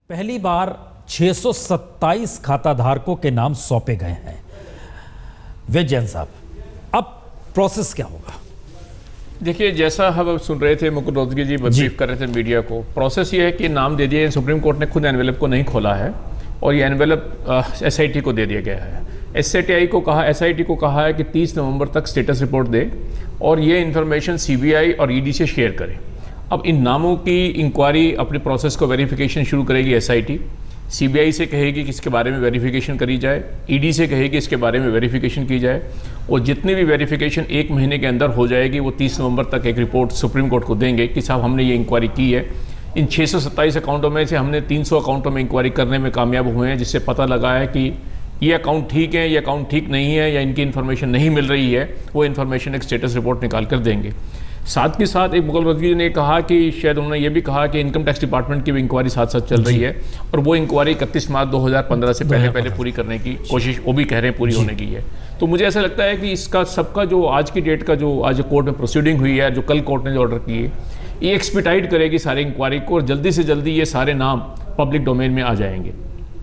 पहली बार 627 खाताधारकों के नाम सौंपे गए हैं। वे जैन साहब, अब प्रोसेस क्या होगा? देखिए, जैसा हम सुन रहे थे, मुकुल रोहतगी जी ब्रीफ कर रहे थे मीडिया को, प्रोसेस ये है कि नाम दे दिए। सुप्रीम कोर्ट ने खुद एनवेलप को नहीं खोला है और ये एनवेलप एसआईटी को दे दिया गया है। एसआईटी को कहा है कि 30 नवंबर तक स्टेटस रिपोर्ट दे और ये इन्फॉर्मेशन सीबीआई और ईडी से शेयर करे। अब इन नामों की इंक्वायरी अपने प्रोसेस को वेरिफिकेशन शुरू करेगी एसआईटी। सीबीआई से कहेगी कि इसके बारे में वेरिफिकेशन करी जाए, ईडी से कहेगी इसके बारे में वेरिफिकेशन की जाए, और जितनी भी वेरिफिकेशन 1 महीने के अंदर हो जाएगी वो 30 नवंबर तक एक रिपोर्ट सुप्रीम कोर्ट को देंगे कि साहब हमने ये इंक्वायरी की है। इन 627 अकाउंटों में से हमने 300 अकाउंटों में इंक्वायरी करने में कामयाब हुए हैं, जिससे पता लगा है कि ये अकाउंट ठीक है, ये अकाउंट ठीक नहीं है, या इनकी इन्फॉर्मेशन नहीं मिल रही है। वो इन्फॉर्मेशन एक स्टेटस रिपोर्ट निकाल कर देंगे। साथ के साथ एक मुकुल रोहतगी ने कहा कि शायद उन्होंने ये भी कहा कि इनकम टैक्स डिपार्टमेंट की भी इंक्वायरी साथ साथ चल रही है और वो इंक्वायरी 31 मार्च 2015 से पहले पूरी करने की कोशिश वो भी कह रहे हैं पूरी होने की है। तो मुझे ऐसा लगता है कि इसका सबका जो आज की डेट का जो आज कोर्ट में प्रोसीडिंग हुई है, जो कल कोर्ट ने जो ऑर्डर किए, ये एक्सपीडाइट करेगी सारी इंक्वायरी को और जल्दी से जल्दी ये सारे नाम पब्लिक डोमेन में आ जाएंगे।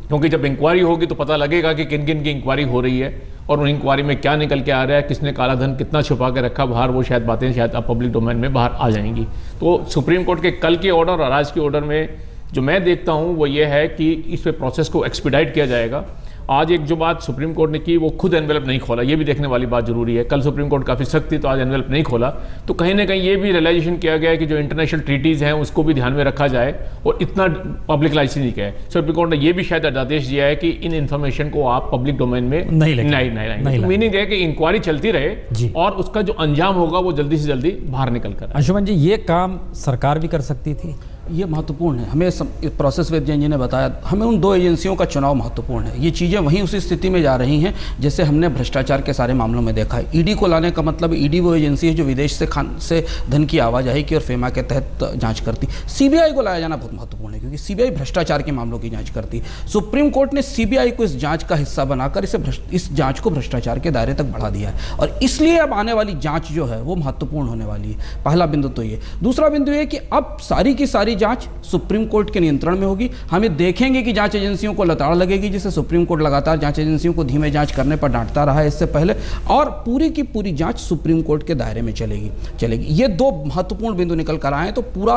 क्योंकि जब इंक्वायरी होगी तो पता लगेगा कि किन किन की इंक्वायरी हो रही है और उन इंक्वायरी में क्या निकल के आ रहा है, किसने काला धन कितना छुपा के रखा बाहर, वो शायद बातें शायद अब पब्लिक डोमेन में बाहर आ जाएंगी। तो सुप्रीम कोर्ट के कल के ऑर्डर और आज के ऑर्डर में जो मैं देखता हूँ वो ये है कि इस पे प्रोसेस को एक्सपीडाइट किया जाएगा। आज एक जो बात सुप्रीम कोर्ट ने की, वो खुद एनवेलप नहीं खोला, ये भी देखने वाली बात जरूरी है। कल सुप्रीम कोर्ट काफ़ी सख्त थी तो आज एनवेलप नहीं खोला, तो कहीं ना कहीं ये भी रियलाइजेशन किया गया है कि जो इंटरनेशनल ट्रीटीज़ हैं उसको भी ध्यान में रखा जाए और इतना पब्लिक लाइसेंस नहीं है। सुप्रीम कोर्ट ने ये भी शायद आदेश दिया है कि इन इन्फॉर्मेशन को आप पब्लिक डोमेन में नहीं। मीनिंग है कि इंक्वायरी चलती रहे और उसका जो अंजाम होगा वो जल्दी से जल्दी बाहर निकल कर। अंशुमन जी, ये काम सरकार भी कर सकती थी, ये महत्वपूर्ण है। हमें प्रोसेस वेद जैन जी ने बताया, हमें उन 2 एजेंसियों का चुनाव महत्वपूर्ण है। ये चीज़ें वहीं उसी स्थिति में जा रही हैं जैसे हमने भ्रष्टाचार के सारे मामलों में देखा है। ईडी को लाने का मतलब, ईडी वो एजेंसी है जो विदेश से धन की आवाजाही की और फेमा के तहत जांच करती। सीबीआई को लाया जाना बहुत महत्वपूर्ण है क्योंकि सीबीआई भ्रष्टाचार के मामलों की जाँच करती। सुप्रीम कोर्ट ने सीबीआई को इस जाँच का हिस्सा बनाकर इस जाँच को भ्रष्टाचार के दायरे तक बढ़ा दिया है और इसलिए अब आने वाली जाँच जो है वो महत्वपूर्ण होने वाली है। पहला बिंदु तो ये। दूसरा बिंदु ये कि अब सारी की सारी जाँच सुप्रीम कोर्ट के नियंत्रण में होगी। हम ये देखेंगे कि जांच एजेंसियों को लताड़ लगेगी, जिसे सुप्रीम कोर्ट लगातार जांच एजेंसियों को धीमे जांच करने पर डांटता रहा है इससे पहले, और पूरी की पूरी जांच सुप्रीम कोर्ट के दायरे में चलेगी। ये 2 महत्वपूर्ण बिंदु निकल कर आए हैं। तो पूरा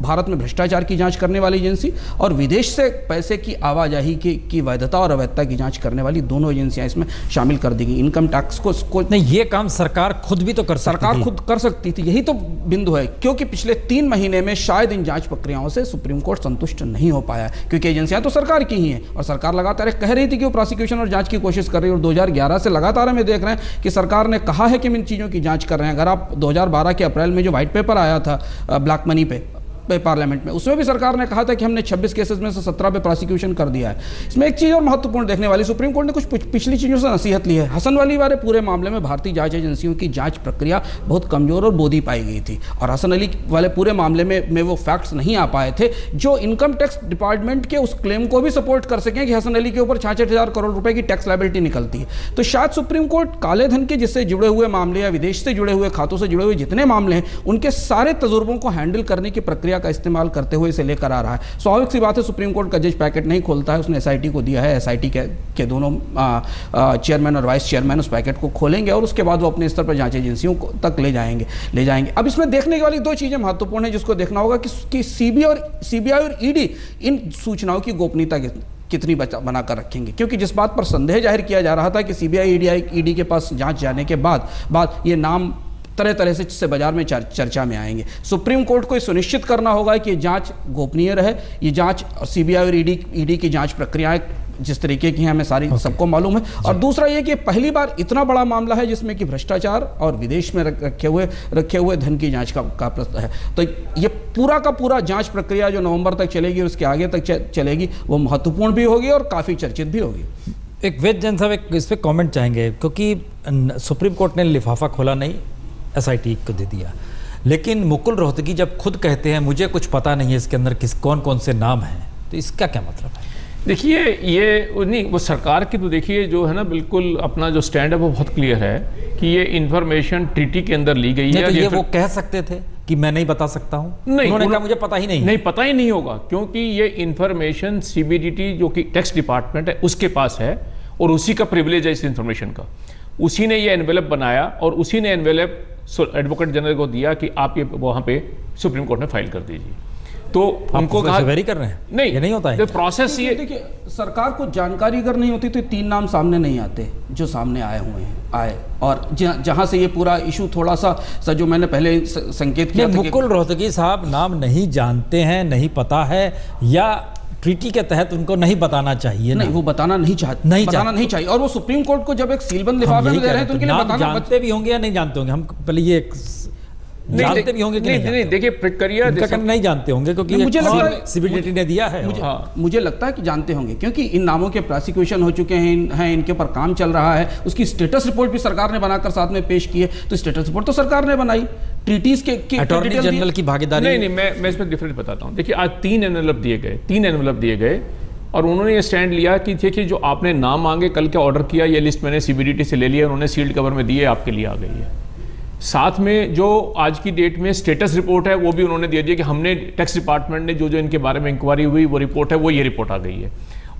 भारत में भ्रष्टाचार की जांच करने वाली एजेंसी और विदेश से पैसे की आवाजाही की वैधता और अवैधता की जांच करने वाली दोनों एजेंसियां इसमें शामिल कर दी गई। इनकम टैक्स को नहीं, ये काम सरकार खुद भी तो कर सकती थी। सरकार खुद कर सकती थी, यही तो बिंदु है। क्योंकि पिछले 3 महीने में शायद इन जांच प्रक्रियाओं से सुप्रीम कोर्ट संतुष्ट नहीं हो पाया क्योंकि एजेंसियां तो सरकार की ही हैं और सरकार लगातार कह रही थी कि वो प्रोसिक्यूशन और जांच की कोशिश कर रही है और 2011 से लगातार हमें देख रहे हैं कि सरकार ने कहा है कि हम इन चीज़ों की जांच कर रहे हैं। अगर आप 2012 के अप्रैल में जो व्हाइट पेपर आया था ब्लैक मनी पे पार्लियामेंट में, उसमें भी सरकार ने कहा था कि हमने 26 केसेस में से 17 पे प्रोसिक्यूशन कर दिया है। इसमें एक चीज़ और महत्वपूर्ण देखने वाली, सुप्रीम कोर्ट ने कुछ पिछली चीज़ों से नसीहत ली है। हसन अली वाले पूरे मामले में भारतीय जांच एजेंसियों की जांच प्रक्रिया बहुत कमजोर और बोधी पाई गई थी और हसन अली वाले पूरे मामले में वो फैक्ट्स नहीं आ पाए थे जो इनकम टैक्स डिपार्टमेंट के उस क्लेम को भी सपोर्ट कर सकें कि हसन अली के ऊपर 66,000 करोड़ रुपए की टैक्स लायबिलिटी निकलती है। तो शायद सुप्रीम कोर्ट काले धन के जिससे जुड़े हुए मामले या विदेश से जुड़े हुए खातों से जुड़े हुए जितने मामले हैं उनके सारे तजुर्बों को हैंडल करने की प्रक्रिया का इस्तेमाल करते हुए इसे लेकर आ रहा है। स्वाभाविक सी बात है, सुप्रीम कोर्ट का जज पैकेट नहीं खोलता है, उसने एसआईटी को दिया है। एसआईटी के दोनों चेयरमैन और वाइस चेयरमैन उस पैकेट को खोलेंगे और उसके बाद वो अपने स्तर पर जांच एजेंसियों तक ले जाएंगे। अब इसमें देखने वाली 2 चीजें महत्वपूर्ण है जिसको देखना होगा कि सीबीआई और ईडी इन सूचनाओं की गोपनीयता कितनी बनाकर रखेंगे, क्योंकि जिस बात पर संदेह जाहिर किया जा रहा था कि सीबीआई ईडी के पास जांच जाने के बाद ये नाम तरह तरह से बाजार में चर्चा में आएंगे। सुप्रीम कोर्ट को सुनिश्चित करना होगा कि ये जांच गोपनीय रहे। ये जांच सीबीआई और ईडी की जांच प्रक्रियाएं जिस तरीके की हैं हमें सबको मालूम है। और दूसरा ये कि पहली बार इतना बड़ा मामला है जिसमें कि भ्रष्टाचार और विदेश में रखे हुए धन की जांच का प्रश्न है। तो ये पूरा का पूरा जांच प्रक्रिया जो नवंबर तक चलेगी और उसके आगे तक चलेगी वो महत्वपूर्ण भी होगी और काफ़ी चर्चित भी होगी। एक वेद जैन साहब इस पर कॉमेंट चाहेंगे, क्योंकि सुप्रीम कोर्ट ने लिफाफा खोला नहीं, एसआईटी को दे दिया, लेकिन मुकुल रोहतगी जब खुद कहते हैं मुझे कुछ पता नहीं है इसके अंदर कौन कौन से नाम हैं, तो इसका क्या मतलब है? देखिए ये नहीं, वो सरकार की तो देखिए जो है ना बिल्कुल अपना जो स्टैंड है वो बहुत क्लियर है कि ये इंफॉर्मेशन ट्रीटी के अंदर ली गई है। तो ये वो कह सकते थे कि मैं नहीं बता सकता हूं, नहीं, उन्होंने कहा मुझे पता ही नहीं। नहीं, पता ही नहीं होगा, क्योंकि ये इंफॉर्मेशन सीबीडीटी जो कि टैक्स डिपार्टमेंट है उसके पास है और उसी का प्रिविलेज है इस इंफॉर्मेशन का। उसी ने ये एनवेलप बनाया और उसी ने एनवेलप एडवोकेट जनरल को दिया कि आप ये वहां पे सुप्रीम कोर्ट में फाइल कर दीजिए। तो हमको कहा वेरी कर रहे हैं, नहीं, ये नहीं होता है। तो प्रोसेस ये देखिए, सरकार को जानकारी अगर नहीं होती तो 3 नाम सामने नहीं आते जो सामने आए हुए हैं और जहां से ये पूरा इशू थोड़ा सा जो मैंने पहले संकेत किया था, मुकुल रोहतगी साहब नाम नहीं जानते हैं, नहीं पता है, या ट्रीटी के तहत उनको नहीं बताना चाहिए? नहीं, वो बताना नहीं चाहिए और वो सुप्रीम कोर्ट को जब एक सीलबंद लिफाफे में दे रहे हैं तो उनके लिए बताना जानते भी होंगे या नहीं जानते होंगे। हम पहले ये जानते भी होंगे कि नहीं, देखिए प्रक्रिया नहीं जानते होंगे क्योंकि मुझे लगता है सीबीडीटी ने दिया है। मुझे लगता है कि जानते होंगे क्योंकि इन नामों के प्रोसिक्यूशन हो चुके हैं, इनके ऊपर काम चल रहा है। उसकी स्टेटस रिपोर्ट भी सरकार ने बनाकर साथ में पेश की है। तो स्टेटस रिपोर्ट तो सरकार ने बनाई, ट्रीटीज के अटॉर्नी जनरल की भागीदारी। नहीं, मैं इसमें डिफरेंस बताता हूँ। देखिए, आज 3 एनवेलप दिए गए और उन्होंने ये स्टैंड लिया कि देखिए जो आपने नाम मांगे, कल क्या ऑर्डर किया, ये लिस्ट मैंने सीबीडीटी से ले लिया, उन्होंने सील्ड कवर में दिए, आपके लिए आ गई है। साथ में जो आज की डेट में स्टेटस रिपोर्ट है वो भी उन्होंने दे दिया कि हमने टैक्स डिपार्टमेंट ने जो इनके बारे में इंक्वायरी हुई वो रिपोर्ट है, वो ये रिपोर्ट आ गई है।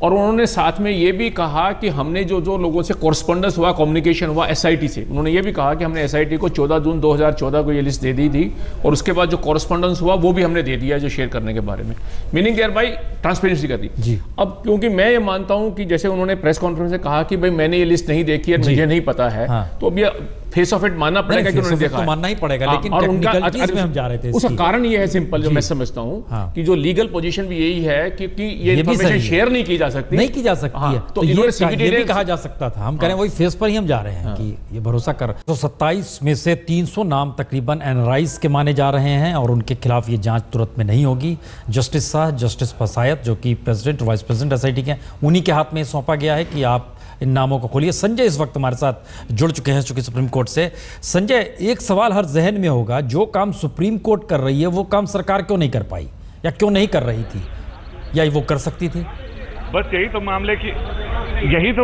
और उन्होंने साथ में ये भी कहा कि हमने जो लोगों से कॉरस्पॉन्डेंस हुआ, कम्युनिकेशन हुआ एसआईटी से, उन्होंने ये भी कहा कि हमने एसआईटी को 14 जून 2014 को ये लिस्ट दे दी थी और उसके बाद जो कॉरस्पॉन्डेंस हुआ वो भी हमने दे दिया जो शेयर करने के बारे में, मीनिंग देयर बाई ट्रांसपेरेंसी कर दी। अब क्योंकि मैं ये मानता हूं कि जैसे उन्होंने प्रेस कॉन्फ्रेंस में कहा कि भाई मैंने ये लिस्ट नहीं देखी है, मुझे नहीं पता है, तो अब ये फेस ऑफ इट मानना पड़ेगा कि उन्होंने देखा, तो मानना ही पड़ेगा। लेकिन और उनका में हम जा रहे थे, उसका कारण ये है सिंपल, जो मैं समझता हूं कि जो लीगल पोजीशन भी यही है कि ये इंफॉर्मेशन शेयर नहीं की जा सकती है, तो ये भी कहा जा सकता था। हम कह रहे हैं वही फेस पर ही हम जा रहे हैं कि ये भरोसा कर। तो 27 में से 300 नाम तकरीबन एनराइज के माने जा रहे हैं और उनके खिलाफ ये जांच तुरंत में नहीं होगी। जस्टिस शाह, जस्टिस पसायत जो कि प्रेसिडेंट वाइस प्रेसिडेंट एसआईटी के, उन्हीं के हाथ में सौंपा गया है कि आप इन नामों को खोलिए। संजय इस वक्त हमारे साथ जुड़ चुके हैं चूंकि सुप्रीम कोर्ट से। संजय, एक सवाल हर जहन में होगा, जो काम सुप्रीम कोर्ट कर रही है वो काम सरकार क्यों नहीं कर पाई, या क्यों नहीं कर रही थी, या वो कर सकती थी? बस यही तो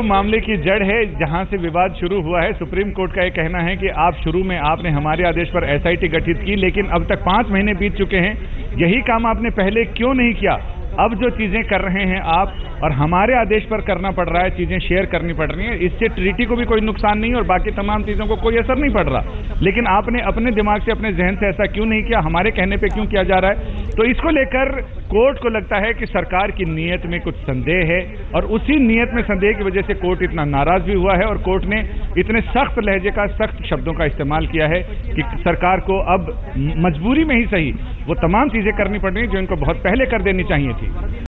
मामले की जड़ है जहां से विवाद शुरू हुआ है। सुप्रीम कोर्ट का ये कहना है कि शुरू में आपने हमारे आदेश पर एसआईटी गठित की, लेकिन अब तक 5 महीने बीत चुके हैं, यही काम आपने पहले क्यों नहीं किया? अब जो चीजें कर रहे हैं आप और हमारे आदेश पर करना पड़ रहा है, चीजें शेयर करनी पड़ रही हैं, इससे ट्रीटी को भी कोई नुकसान नहीं और बाकी तमाम चीजों को कोई असर नहीं पड़ रहा। लेकिन आपने अपने दिमाग से, अपने जहन से ऐसा क्यों नहीं किया? हमारे कहने पे क्यों किया जा रहा है? तो इसको लेकर कोर्ट को लगता है कि सरकार की नीयत में कुछ संदेह है और उसी नीयत में संदेह की वजह से कोर्ट इतना नाराज भी हुआ है और कोर्ट ने इतने सख्त लहजे का, सख्त शब्दों का इस्तेमाल किया है कि सरकार को अब मजबूरी में ही सही वो तमाम चीजें करनी पड़ रही हैं जो इनको बहुत पहले कर देनी चाहिए थी।